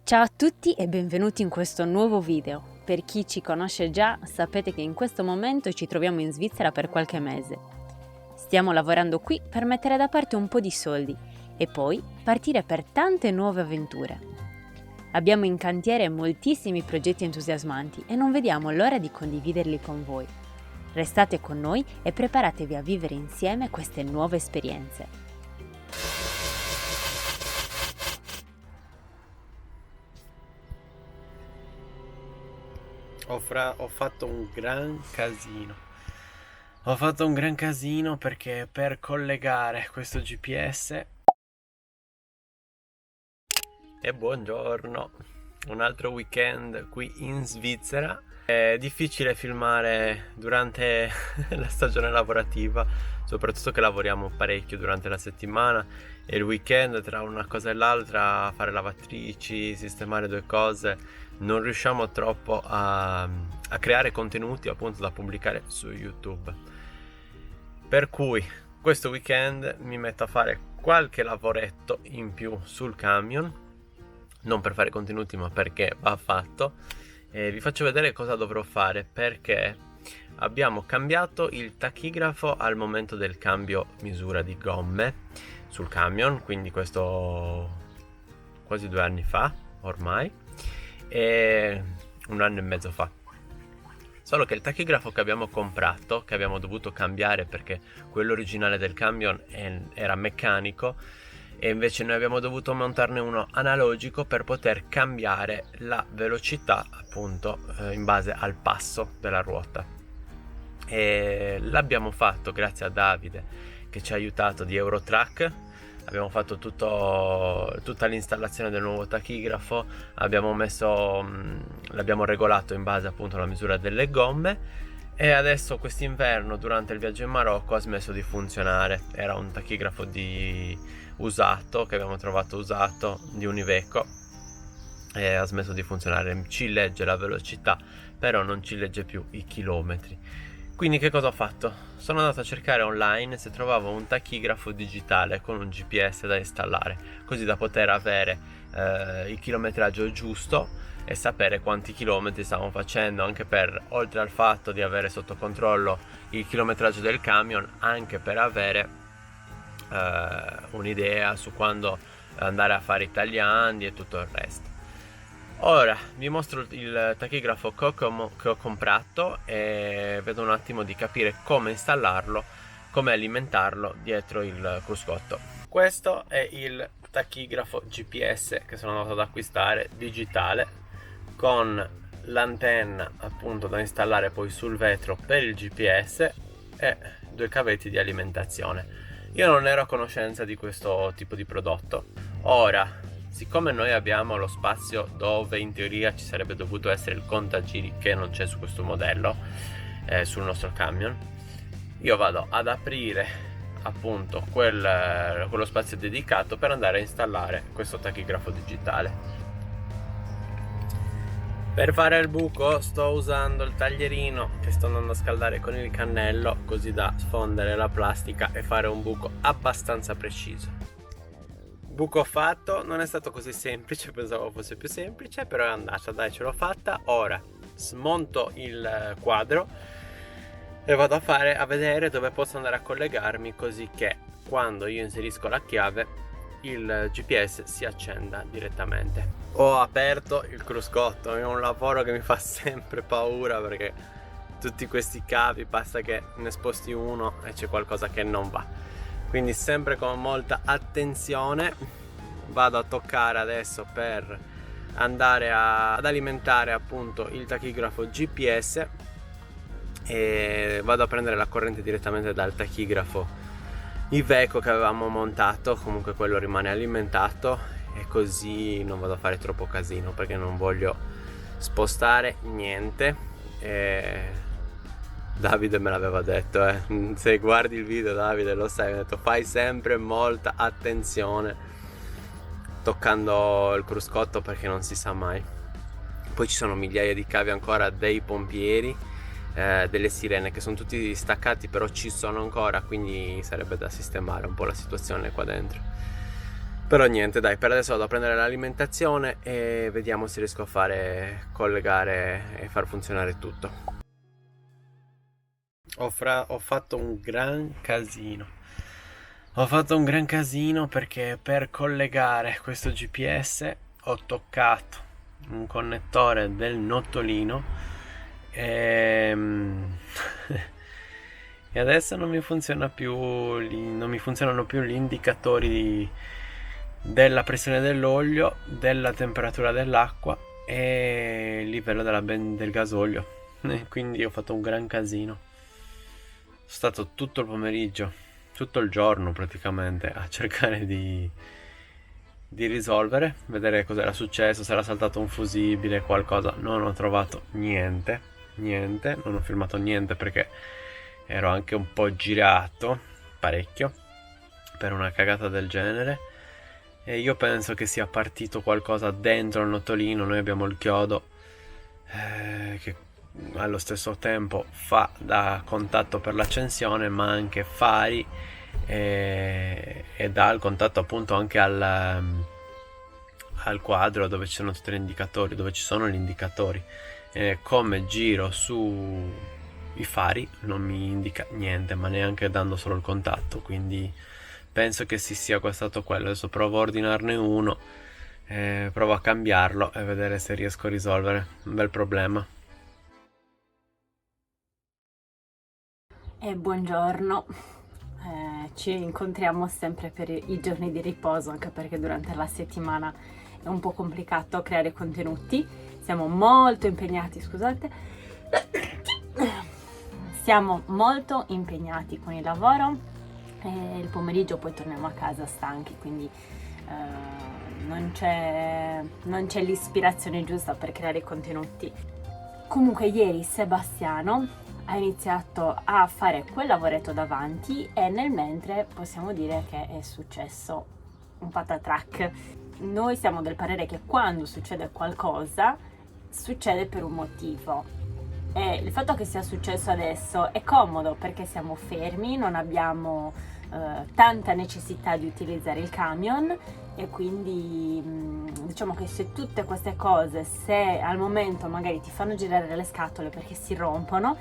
Ciao a tutti e benvenuti in questo nuovo video. Per chi ci conosce già, sapete che in questo momento ci troviamo in Svizzera per qualche mese. Stiamo lavorando qui per mettere da parte un po' di soldi e poi partire per tante nuove avventure. Abbiamo in cantiere moltissimi progetti entusiasmanti e non vediamo l'ora di condividerli con voi. Restate con noi e preparatevi a vivere insieme queste nuove esperienze. Ho fatto un gran casino. Ho fatto un gran casino perché per collegare questo GPS... E buongiorno, un altro weekend qui in Svizzera. È difficile filmare durante la stagione lavorativa, soprattutto che lavoriamo parecchio durante la settimana e il weekend tra una cosa e l'altra, fare lavatrici, sistemare due cose, non riusciamo troppo a creare contenuti appunto da pubblicare su YouTube. Per cui questo weekend mi metto a fare qualche lavoretto in più sul camion, non per fare contenuti ma perché va fatto. E vi faccio vedere cosa dovrò fare, perché abbiamo cambiato il tachigrafo al momento del cambio misura di gomme sul camion, quindi questo quasi 2 anni fa ormai, e 1 anno e mezzo fa. Solo che il tachigrafo che abbiamo comprato, che abbiamo dovuto cambiare perché quello originale del camion era meccanico, e invece noi abbiamo dovuto montarne uno analogico per poter cambiare la velocità appunto in base al passo della ruota, e l'abbiamo fatto grazie a Davide che ci ha aiutato di Eurotrack. Abbiamo fatto tutta l'installazione del nuovo tachigrafo, l'abbiamo regolato in base appunto alla misura delle gomme, e adesso quest'inverno durante il viaggio in Marocco ha smesso di funzionare. Era un tachigrafo usato che abbiamo trovato usato di Univeco, e ha smesso di funzionare. Ci legge la velocità però non ci legge più i chilometri. Quindi che cosa ho fatto? Sono andato a cercare online se trovavo un tachigrafo digitale con un GPS da installare, così da poter avere il chilometraggio giusto e sapere quanti chilometri stavamo facendo, anche per, oltre al fatto di avere sotto controllo il chilometraggio del camion, anche per avere un'idea su quando andare a fare i tagliandi e tutto il resto. Ora vi mostro il tachigrafo che ho comprato e vedo un attimo di capire come installarlo, come alimentarlo dietro il cruscotto. Questo è il tachigrafo GPS che sono andato ad acquistare, digitale, con l'antenna appunto da installare poi sul vetro per il GPS e 2 cavetti di alimentazione. Io non ero a conoscenza di questo tipo di prodotto. Ora, siccome noi abbiamo lo spazio dove in teoria ci sarebbe dovuto essere il contagiri, che non c'è su questo modello, sul nostro camion, io vado ad aprire appunto quello spazio dedicato per andare a installare questo tachigrafo digitale. Per fare il buco sto usando il taglierino che sto andando a scaldare con il cannello, così da sfondere la plastica e fare un buco abbastanza preciso. Buco fatto, non è stato così semplice, pensavo fosse più semplice, però è andata, dai, ce l'ho fatta. Ora smonto il quadro e vado a vedere dove posso andare a collegarmi, così che quando io inserisco la chiave il GPS si accenda direttamente. Ho aperto il cruscotto, è un lavoro che mi fa sempre paura perché tutti questi cavi basta che ne sposti uno e c'è qualcosa che non va. Quindi sempre con molta attenzione vado a toccare adesso per andare ad alimentare appunto il tachigrafo GPS, e vado a prendere la corrente direttamente dal tachigrafo Iveco che avevamo montato. Comunque quello rimane alimentato e così non vado a fare troppo casino perché non voglio spostare niente. Davide me l'aveva detto, se guardi il video, Davide, lo sai, mi ha detto fai sempre molta attenzione toccando il cruscotto perché non si sa mai. Poi ci sono migliaia di cavi ancora dei pompieri, delle sirene che sono tutti staccati, però ci sono ancora, quindi sarebbe da sistemare un po' la situazione qua dentro. Però niente, dai, per adesso vado a prendere l'alimentazione e vediamo se riesco a collegare e far funzionare tutto. Ho fatto un gran casino. Ho fatto un gran casino perché per collegare questo GPS ho toccato un connettore del nottolino e adesso non mi funzionano più gli indicatori della pressione dell'olio, della temperatura dell'acqua e il livello del gasolio. Quindi ho fatto un gran casino. Sono stato tutto il pomeriggio, tutto il giorno praticamente a cercare di risolvere, vedere cosa era successo, se era saltato un fusibile, qualcosa. Non ho trovato niente, non ho filmato niente perché ero anche un po' girato, parecchio, per una cagata del genere. E io penso che sia partito qualcosa dentro il nottolino. Noi abbiamo il chiodo che allo stesso tempo fa da contatto per l'accensione, ma anche fari e dà il contatto appunto anche al quadro dove ci sono tutti gli indicatori, dove ci sono gli indicatori. Come giro su i fari non mi indica niente, ma neanche dando solo il contatto, quindi penso che sia stato quello. Adesso provo a ordinarne uno, provo a cambiarlo e vedere se riesco a risolvere un bel problema. Buongiorno, ci incontriamo sempre per i giorni di riposo, anche perché durante la settimana è un po' complicato creare contenuti. Siamo molto impegnati, scusate, siamo molto impegnati con il lavoro. Il pomeriggio poi torniamo a casa stanchi, quindi non c'è l'ispirazione giusta per creare contenuti. Comunque ieri Sebastiano ha iniziato a fare quel lavoretto davanti e nel mentre possiamo dire che è successo un patatrack. Noi siamo del parere che quando succede qualcosa succede per un motivo. E il fatto che sia successo adesso è comodo perché siamo fermi, non abbiamo tanta necessità di utilizzare il camion e quindi diciamo che se tutte queste cose, se al momento magari ti fanno girare le scatole perché si rompono,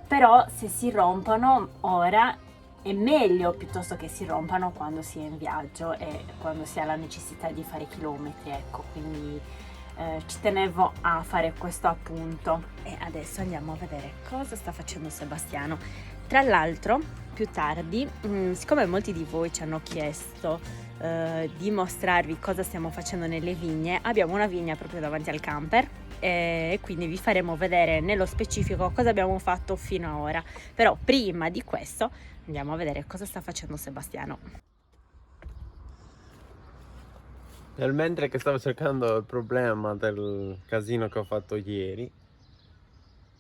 però se si rompono ora è meglio piuttosto che si rompano quando si è in viaggio e quando si ha la necessità di fare chilometri, ecco, quindi ci tenevo a fare questo appunto. E adesso andiamo a vedere cosa sta facendo Sebastiano. Tra l'altro, più tardi, siccome molti di voi ci hanno chiesto di mostrarvi cosa stiamo facendo nelle vigne, abbiamo una vigna proprio davanti al camper e quindi vi faremo vedere nello specifico cosa abbiamo fatto fino ad ora. Però prima di questo andiamo a vedere cosa sta facendo Sebastiano. Nel mentre che stavo cercando il problema del casino che ho fatto ieri,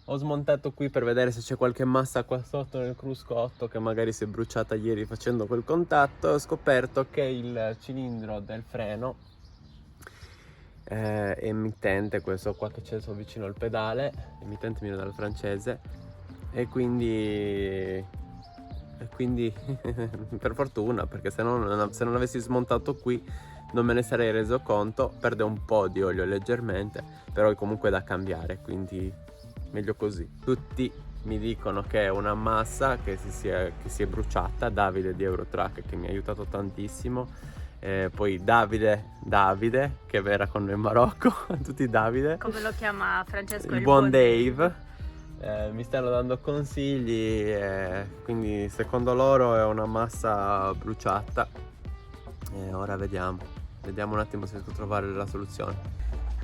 ho smontato qui per vedere se c'è qualche massa qua sotto nel cruscotto che magari si è bruciata ieri facendo quel contatto, e ho scoperto che il cilindro del freno emittente, questo qua che c'è vicino al pedale, emittente viene dal francese, e quindi per fortuna, perché se non avessi smontato qui non me ne sarei reso conto. Perde un po' di olio leggermente, però è comunque da cambiare, quindi meglio così. Tutti mi dicono che è una massa che si è bruciata. Davide di Eurotrack che mi ha aiutato tantissimo, poi Davide che era con noi in Marocco tutti Davide, Come lo chiama Francesco? il buon Dave. Mi stanno dando consigli, quindi secondo loro è una massa bruciata e ora vediamo un attimo se riesco a trovare la soluzione.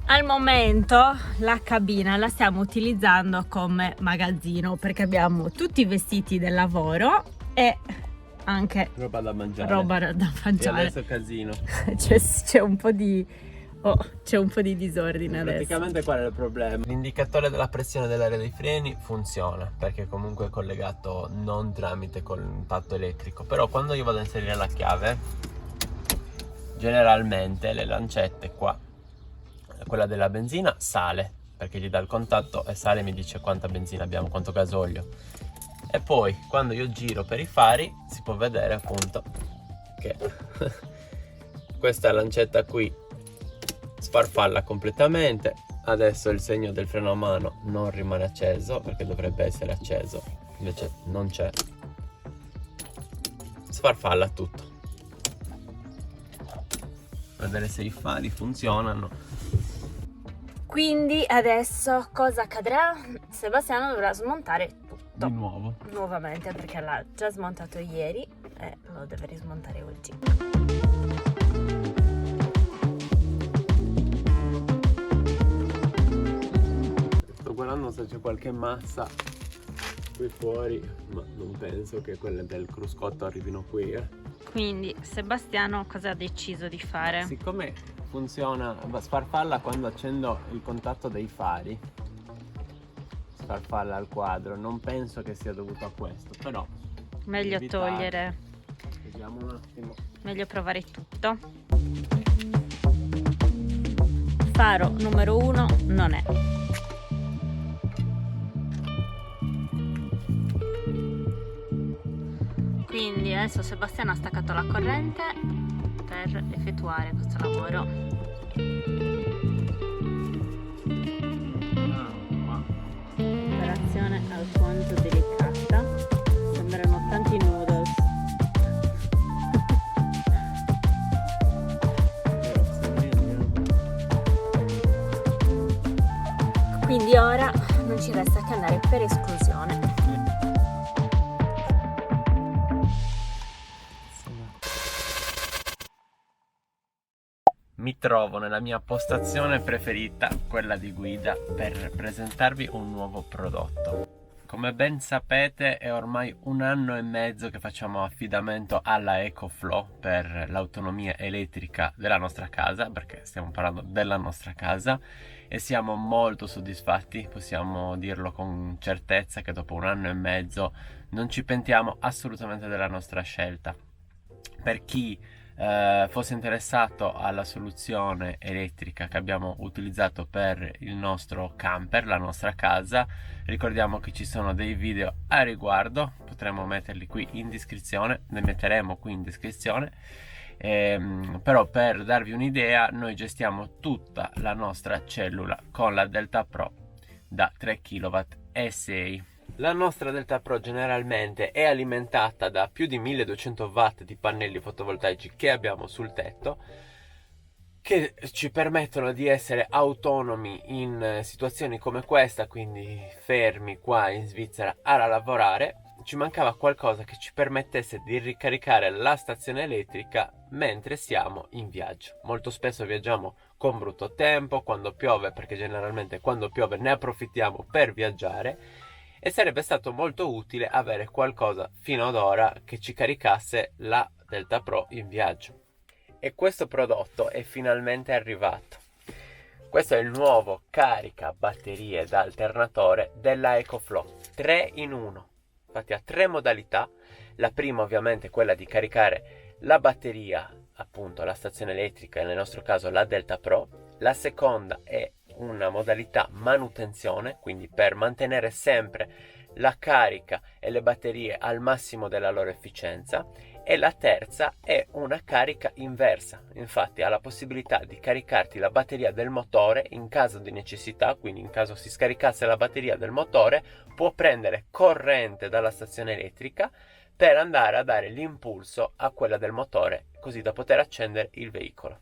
Al momento la cabina la stiamo utilizzando come magazzino perché abbiamo tutti i vestiti del lavoro e anche Roba da mangiare. E adesso è casino. c'è un po' di disordine adesso. Praticamente qual è il problema? L'indicatore della pressione dell'area dei freni funziona perché comunque è collegato non tramite contatto elettrico, però quando io vado a inserire la chiave, generalmente le lancette qua, quella della benzina sale perché gli dà il contatto e sale e mi dice quanta benzina abbiamo, quanto gasolio, e poi quando io giro per i fari si può vedere appunto che questa lancetta qui sfarfalla completamente. Adesso il segno del freno a mano non rimane acceso perché dovrebbe essere acceso, invece non c'è. Sfarfalla tutto. Vedere se i fari funzionano. Quindi adesso cosa accadrà? Sebastiano dovrà smontare tutto Di nuovo. nuovamente perché l'ha già smontato ieri e lo deve rismontare oggi. Sto guardando se c'è qualche massa qui fuori, ma non penso che quelle del cruscotto arrivino qui. Quindi Sebastiano cosa ha deciso di fare? Siccome funziona, sfarfalla quando accendo il contatto dei fari, sfarfalla al quadro, non penso che sia dovuto a questo, però Meglio evitare. togliere, Vediamo un attimo. meglio provare tutto. Faro numero 1 non è. Quindi adesso Sebastiano ha staccato la corrente per effettuare questo lavoro. Operazione alquanto delicata. Sembrano tanti noodles. Quindi ora non ci resta che andare per esclusione. Mi trovo nella mia postazione preferita, quella di guida, per presentarvi un nuovo prodotto. Come ben sapete è ormai 1 anno e mezzo che facciamo affidamento alla EcoFlow per l'autonomia elettrica della nostra casa, perché stiamo parlando della nostra casa, e siamo molto soddisfatti, possiamo dirlo con certezza che dopo 1 anno e mezzo non ci pentiamo assolutamente della nostra scelta. Per chi fosse interessato alla soluzione elettrica che abbiamo utilizzato per il nostro camper, la nostra casa, ricordiamo che ci sono dei video a riguardo, potremo metterli qui in descrizione, ne metteremo qui in descrizione. Però per darvi un'idea, noi gestiamo tutta la nostra cellula con la Delta Pro da 3 kW e 6. La nostra Delta Pro generalmente è alimentata da più di 1200 watt di pannelli fotovoltaici che abbiamo sul tetto, che ci permettono di essere autonomi in situazioni come questa, quindi fermi qua in Svizzera a lavorare. Ci mancava qualcosa che ci permettesse di ricaricare la stazione elettrica mentre siamo in viaggio. Molto spesso viaggiamo con brutto tempo, quando piove, perché generalmente quando piove ne approfittiamo per viaggiare, e sarebbe stato molto utile avere qualcosa fino ad ora che ci caricasse la Delta Pro in viaggio. E questo prodotto è finalmente arrivato. Questo è il nuovo carica batterie da alternatore della EcoFlow, 3 in 1. Infatti ha 3 modalità. La prima ovviamente è quella di caricare la batteria, appunto la stazione elettrica, nel nostro caso la Delta Pro. La seconda è una modalità manutenzione, quindi per mantenere sempre la carica e le batterie al massimo della loro efficienza, e la terza è una carica inversa. Infatti ha la possibilità di caricarti la batteria del motore in caso di necessità, quindi in caso si scaricasse la batteria del motore può prendere corrente dalla stazione elettrica per andare a dare l'impulso a quella del motore, così da poter accendere il veicolo.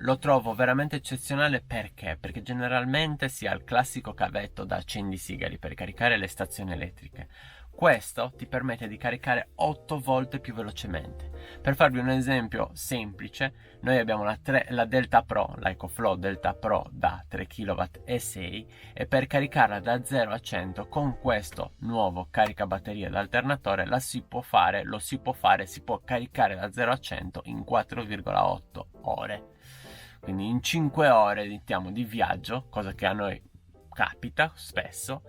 Lo trovo veramente eccezionale perché generalmente si ha il classico cavetto da accendisigari per caricare le stazioni elettriche. Questo ti permette di caricare 8 volte più velocemente. Per farvi un esempio semplice, noi abbiamo la Delta Pro, la EcoFlow Delta Pro da 3 kW e 6, e per caricarla da 0 a 100 con questo nuovo caricabatterie da alternatore si può caricare da 0 a 100 in 4,8 ore. Quindi in 5 ore di viaggio, cosa che a noi capita spesso,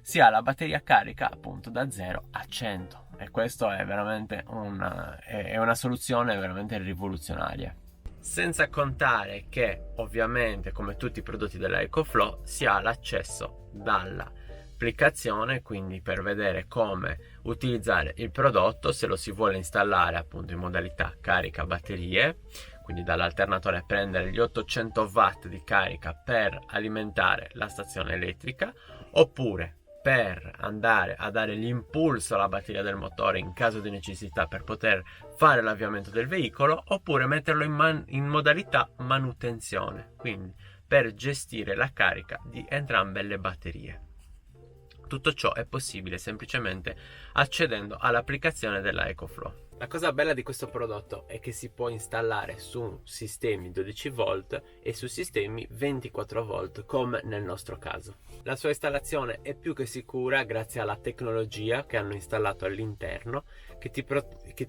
si ha la batteria carica appunto da 0 a 100, e questo è veramente una soluzione veramente rivoluzionaria. Senza contare che ovviamente, come tutti i prodotti della EcoFlow, si ha l'accesso dall'applicazione, quindi per vedere come utilizzare il prodotto, se lo si vuole installare appunto in modalità carica batterie, quindi dall'alternatore prendere gli 800 watt di carica per alimentare la stazione elettrica, oppure per andare a dare l'impulso alla batteria del motore in caso di necessità per poter fare l'avviamento del veicolo, oppure metterlo in modalità manutenzione, quindi per gestire la carica di entrambe le batterie. Tutto ciò è possibile semplicemente accedendo all'applicazione della EcoFlow. La cosa bella di questo prodotto è che si può installare su sistemi 12 volt e su sistemi 24 volt come nel nostro caso. La sua installazione è più che sicura grazie alla tecnologia che hanno installato all'interno che ti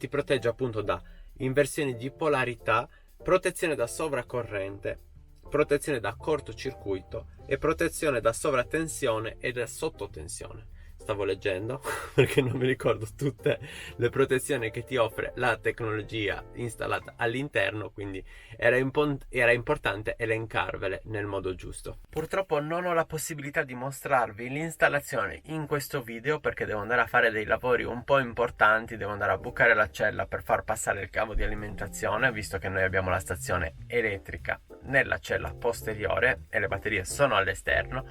protegge appunto da inversioni di polarità, protezione da sovracorrente, protezione da cortocircuito e protezione da sovratensione e da sottotensione. Stavo leggendo perché non mi ricordo tutte le protezioni che ti offre la tecnologia installata all'interno, quindi era importante elencarvele nel modo giusto. Purtroppo non ho la possibilità di mostrarvi l'installazione in questo video perché devo andare a fare dei lavori un po' importanti, devo andare a bucare la cella per far passare il cavo di alimentazione, visto che noi abbiamo la stazione elettrica nella cella posteriore e le batterie sono all'esterno.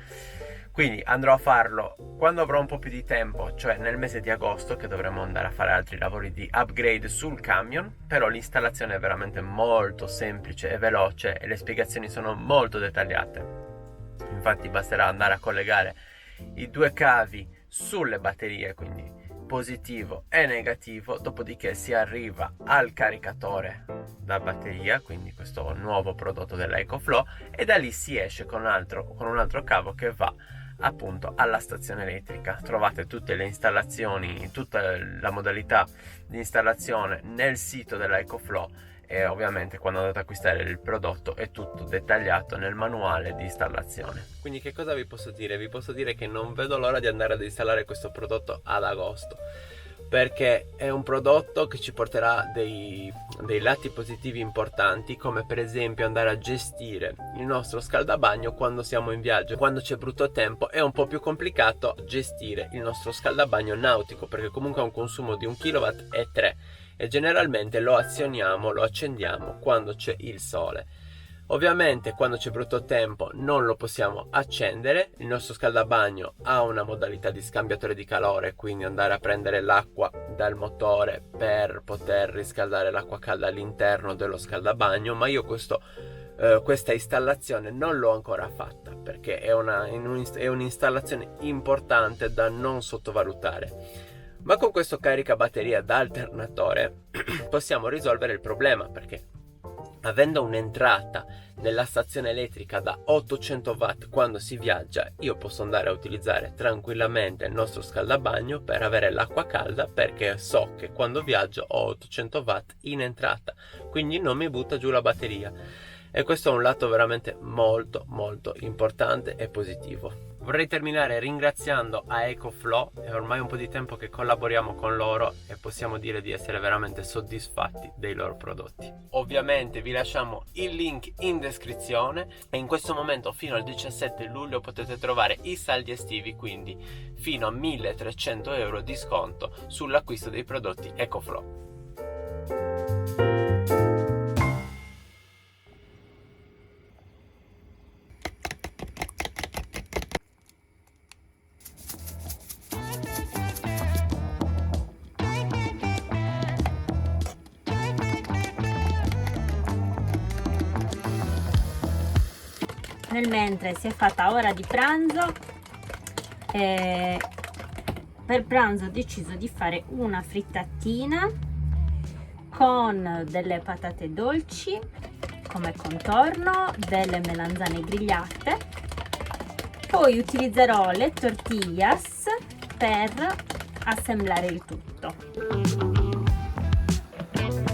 Quindi andrò a farlo quando avrò un po' più di tempo, cioè nel mese di agosto, che dovremo andare a fare altri lavori di upgrade sul camion. Però l'installazione è veramente molto semplice e veloce e le spiegazioni sono molto dettagliate. Infatti basterà andare a collegare i due cavi sulle batterie, quindi positivo e negativo, dopodiché si arriva al caricatore da batteria, quindi questo nuovo prodotto della EcoFlow, e da lì si esce con un altro cavo che va appunto alla stazione elettrica. Trovate tutte le installazioni, tutta la modalità di installazione nel sito della EcoFlow, e ovviamente quando andate ad acquistare il prodotto è tutto dettagliato nel manuale di installazione. Quindi che cosa vi posso dire? Vi posso dire che non vedo l'ora di andare ad installare questo prodotto ad agosto, perché è un prodotto che ci porterà dei lati positivi importanti, come per esempio andare a gestire il nostro scaldabagno quando siamo in viaggio. Quando c'è brutto tempo è un po' più complicato gestire il nostro scaldabagno nautico, perché comunque ha un consumo di 1,3 kW e generalmente lo accendiamo quando c'è il sole. Ovviamente quando c'è brutto tempo non lo possiamo accendere. Il nostro scaldabagno ha una modalità di scambiatore di calore, quindi andare a prendere l'acqua dal motore per poter riscaldare l'acqua calda all'interno dello scaldabagno, ma io questa installazione non l'ho ancora fatta perché è un'installazione importante da non sottovalutare. Ma con questo caricabatteria da alternatore possiamo risolvere il problema, perché avendo un'entrata nella stazione elettrica da 800 watt quando si viaggia, io posso andare a utilizzare tranquillamente il nostro scaldabagno per avere l'acqua calda, perché so che quando viaggio ho 800 watt in entrata, quindi non mi butta giù la batteria. E questo è un lato veramente molto molto importante e positivo. Vorrei terminare ringraziando a EcoFlow, è ormai un po' di tempo che collaboriamo con loro e possiamo dire di essere veramente soddisfatti dei loro prodotti. Ovviamente vi lasciamo il link in descrizione e in questo momento fino al 17 luglio potete trovare i saldi estivi, quindi fino a 1.300 euro di sconto sull'acquisto dei prodotti EcoFlow. Nel mentre si è fatta ora di pranzo, per pranzo ho deciso di fare una frittatina con delle patate dolci come contorno, delle melanzane grigliate, poi utilizzerò le tortillas per assemblare il tutto.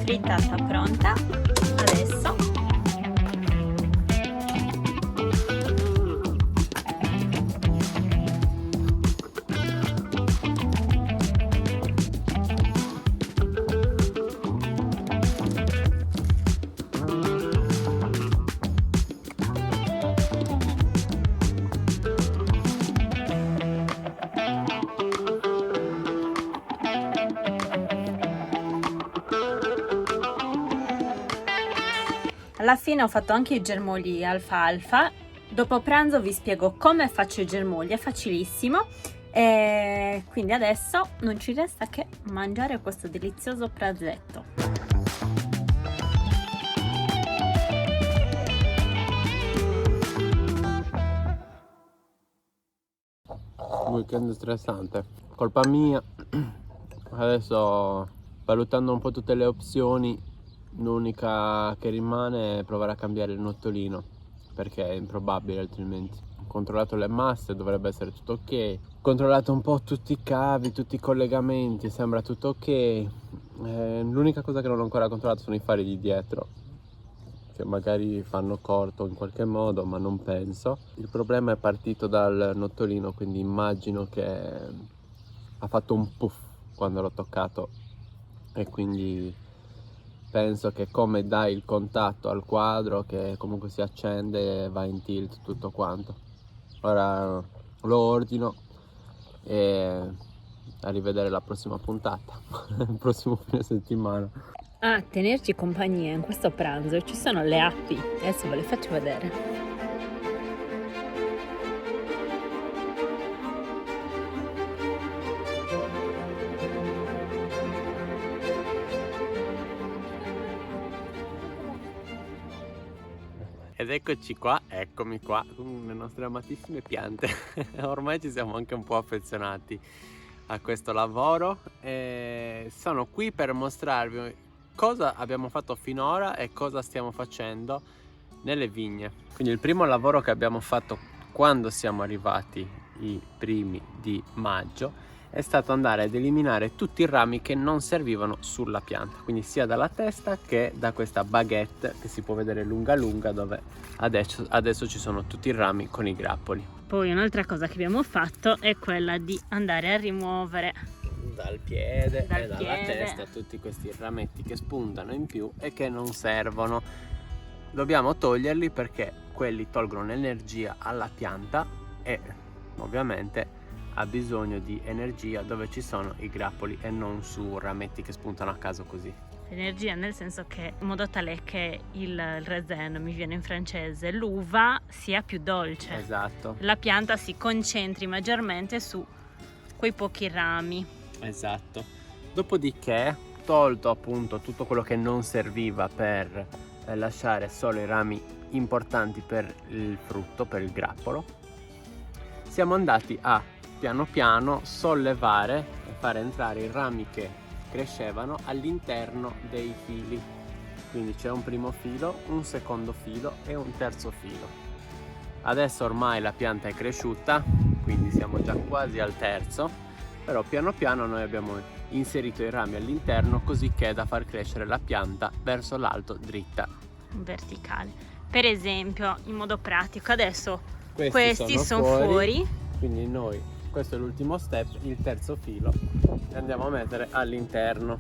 Frittata pronta, adesso alla fine ho fatto anche i germogli alfalfa. Dopo pranzo vi spiego come faccio i germogli, è facilissimo. E quindi adesso non ci resta che mangiare questo delizioso pranzetto. Weekend stressante, colpa mia. Adesso, valutando un po' tutte le opzioni, l'unica che rimane è provare a cambiare il nottolino, perché è improbabile altrimenti. Ho controllato le masse, dovrebbe essere tutto ok. Ho controllato un po' tutti i cavi, tutti i collegamenti, sembra tutto ok. L'unica cosa che non ho ancora controllato sono i fari di dietro, che magari fanno corto in qualche modo, ma non penso. Il problema è partito dal nottolino, quindi immagino che ha fatto un puff quando l'ho toccato, e quindi penso che come dai il contatto al quadro, che comunque si accende e va in tilt tutto quanto. Ora lo ordino e a rivedere la prossima puntata, il prossimo fine settimana. A tenerci compagnia in questo pranzo ci sono le api, adesso ve le faccio vedere. Ed eccoci qua, eccomi qua con le nostre amatissime piante. Ormai ci siamo anche un po' affezionati a questo lavoro e sono qui per mostrarvi cosa abbiamo fatto finora e cosa stiamo facendo nelle vigne. Quindi il primo lavoro che abbiamo fatto quando siamo arrivati i primi di maggio è stato andare ad eliminare tutti i rami che non servivano sulla pianta, quindi sia dalla testa che da questa baguette che si può vedere lunga lunga, dove adesso ci sono tutti i rami con i grappoli. Poi un'altra cosa che abbiamo fatto è quella di andare a rimuovere dal piede e dalla testa tutti questi rametti che spuntano in più e che non servono. Dobbiamo toglierli perché quelli tolgono energia alla pianta e ovviamente ha bisogno di energia dove ci sono i grappoli e non su rametti che spuntano a caso così. Energia nel senso che in modo tale che il raisin, mi viene in francese, l'uva sia più dolce. Esatto. La pianta si concentri maggiormente su quei pochi rami. Esatto. Dopodiché, tolto appunto tutto quello che non serviva per lasciare solo i rami importanti per il frutto, per il grappolo, siamo andati a piano piano sollevare e fare entrare i rami che crescevano all'interno dei fili. Quindi c'è un primo filo, un secondo filo e un terzo filo. Adesso ormai la pianta è cresciuta, quindi siamo già quasi al terzo, però piano piano noi abbiamo inserito i rami all'interno così che da far crescere la pianta verso l'alto dritta. Verticale. Per esempio, in modo pratico, adesso questi sono fuori. Quindi noi, questo è l'ultimo step, il terzo filo, e andiamo a mettere all'interno,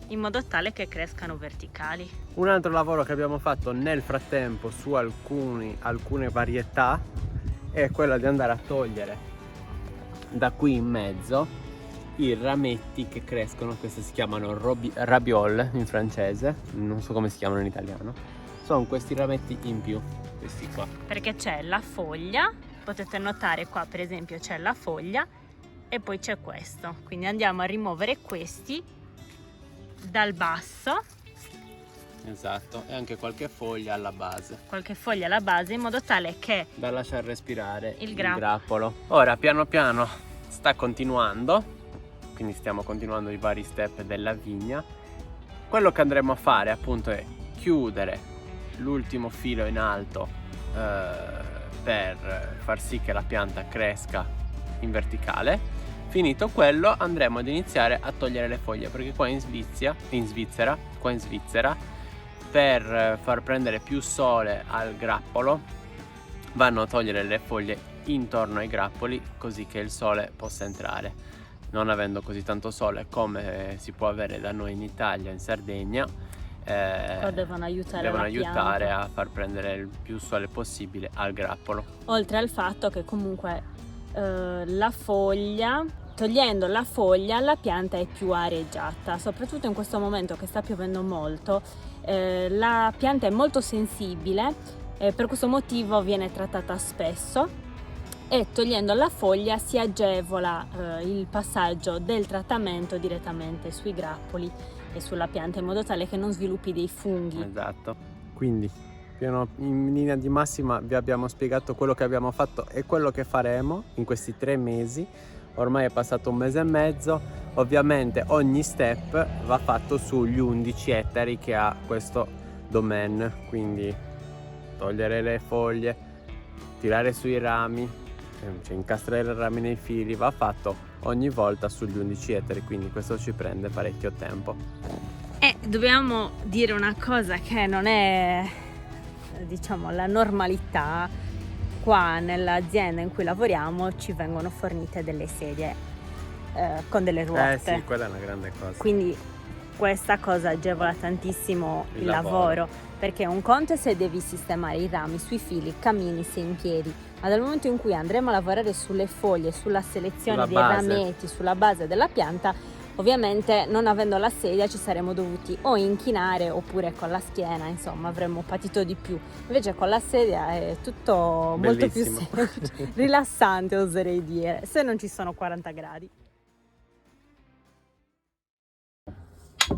in modo tale che crescano verticali. Un altro lavoro che abbiamo fatto nel frattempo su alcune varietà è quello di andare a togliere da qui in mezzo i rametti che crescono. Queste si chiamano rabiole in francese, non so come si chiamano in italiano. Sono questi rametti in più, questi qua, perché c'è la foglia. Potete notare qua per esempio c'è la foglia e poi c'è questo, quindi andiamo a rimuovere questi dal basso. Esatto, e anche qualche foglia alla base. Qualche foglia alla base in modo tale che da lasciare respirare il grappolo. Ora piano piano sta continuando, quindi stiamo continuando i vari step della vigna. Quello che andremo a fare appunto è chiudere l'ultimo filo in alto per far sì che la pianta cresca in verticale. Finito quello andremo ad iniziare a togliere le foglie, perché qua in Svizzera per far prendere più sole al grappolo vanno a togliere le foglie intorno ai grappoli così che il sole possa entrare. Non avendo così tanto sole come si può avere da noi in Italia, in Sardegna, devono aiutare a far prendere il più sole possibile al grappolo. Oltre al fatto che comunque la foglia togliendo la foglia la pianta è più areggiata, soprattutto in questo momento che sta piovendo molto. La pianta è molto sensibile, per questo motivo viene trattata spesso, e togliendo la foglia si agevola il passaggio del trattamento direttamente sui grappoli e sulla pianta, in modo tale che non sviluppi dei funghi. Esatto. Quindi in linea di massima vi abbiamo spiegato quello che abbiamo fatto e quello che faremo in questi 3 mesi. Ormai è passato 1 mese e mezzo. Ovviamente ogni step va fatto sugli 11 ettari che ha questo domain, quindi togliere le foglie, tirare sui rami, cioè incastrare i rami nei fili, va fatto ogni volta sugli 11 ettari, quindi questo ci prende parecchio tempo. E dobbiamo dire una cosa che non è, diciamo, la normalità. Qua nell'azienda in cui lavoriamo ci vengono fornite delle sedie con delle ruote. Sì, quella è una grande cosa. Quindi questa cosa agevola tantissimo il lavoro, perché un conto è se devi sistemare i rami sui fili, cammini, sei in piedi, ma dal momento in cui andremo a lavorare sulle foglie, sulla selezione dei rametti, sulla base della pianta, ovviamente non avendo la sedia ci saremmo dovuti o inchinare oppure con la schiena, insomma avremmo patito di più. Invece con la sedia è tutto bellissimo. Molto più semplice, rilassante oserei dire, se non ci sono 40 gradi.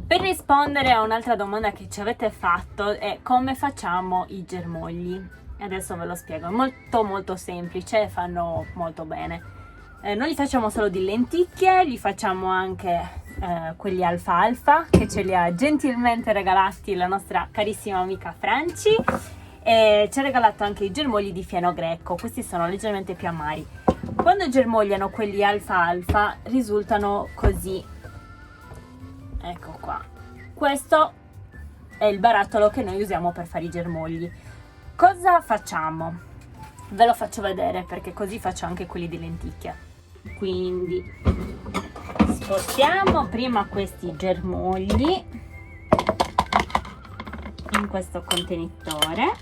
Per rispondere a un'altra domanda che ci avete fatto è come facciamo i germogli. Adesso ve lo spiego, è molto semplice e fanno molto bene. Noi li facciamo solo di lenticchie, li facciamo anche quelli alfalfa che ce li ha gentilmente regalati la nostra carissima amica Franci, e ci ha regalato anche i germogli di fieno greco. Questi sono leggermente più amari. Quando germogliano quelli alfalfa risultano così, ecco qua. Questo è il barattolo che noi usiamo per fare i germogli. Cosa facciamo? Ve lo faccio vedere perché così faccio anche quelli di lenticchia. Quindi spostiamo prima questi germogli in questo contenitore.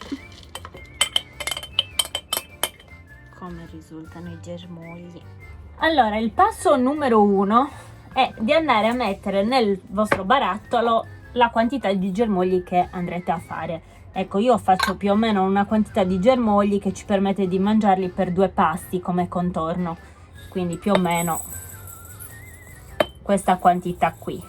Come risultano i germogli? Allora, il passo numero 1 è di andare a mettere nel vostro barattolo la quantità di germogli che andrete a fare. Ecco, io faccio più o meno una quantità di germogli che ci permette di mangiarli per 2 pasti come contorno, quindi più o meno questa quantità qui.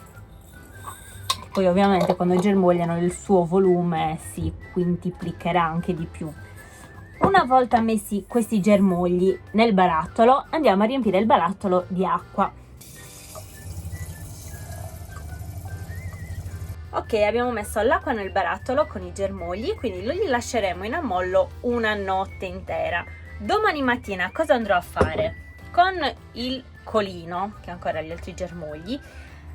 Poi ovviamente quando germogliano il suo volume si quintuplicherà anche di più. Una volta messi questi germogli nel barattolo, andiamo a riempire il barattolo di acqua. Ok, abbiamo messo l'acqua nel barattolo con i germogli, quindi li lasceremo in ammollo una notte intera. Domani mattina cosa andrò a fare? Con il colino, che ha ancora gli altri germogli,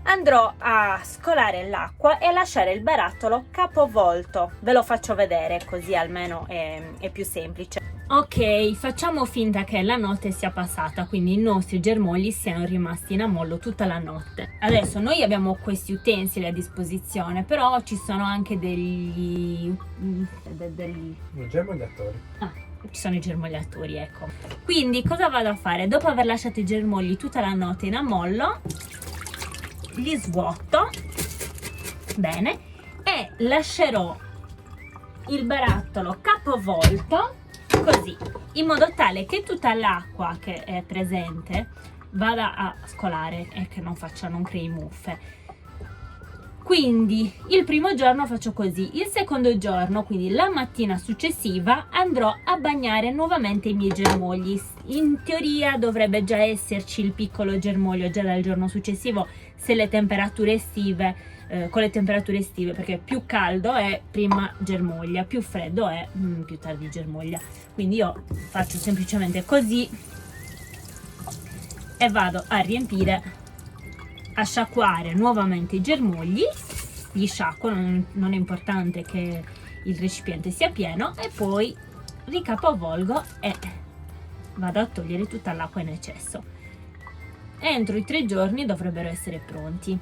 andrò a scolare l'acqua e a lasciare il barattolo capovolto. Ve lo faccio vedere così almeno è più semplice. Ok, facciamo finta che la notte sia passata, quindi i nostri germogli siano rimasti in ammollo tutta la notte. Adesso noi abbiamo questi utensili a disposizione, però ci sono anche degli germogliatori. Ci sono i germogliatori, ecco. Quindi cosa vado a fare? Dopo aver lasciato i germogli tutta la notte in ammollo, li svuoto bene e lascerò il barattolo capovolto così, in modo tale che tutta l'acqua che è presente vada a scolare e che non crei muffe. Quindi il primo giorno faccio così, il secondo giorno, quindi la mattina successiva, andrò a bagnare nuovamente i miei germogli. In teoria dovrebbe già esserci il piccolo germoglio già dal giorno successivo, se le temperature estive, con le temperature estive, perché più caldo è prima germoglia, più freddo è più tardi germoglia. Quindi io faccio semplicemente così e vado a riempire, a sciacquare nuovamente i germogli, li sciacquo, non è importante che il recipiente sia pieno, e poi ricapovolgo e vado a togliere tutta l'acqua in eccesso. Entro i 3 giorni dovrebbero essere pronti.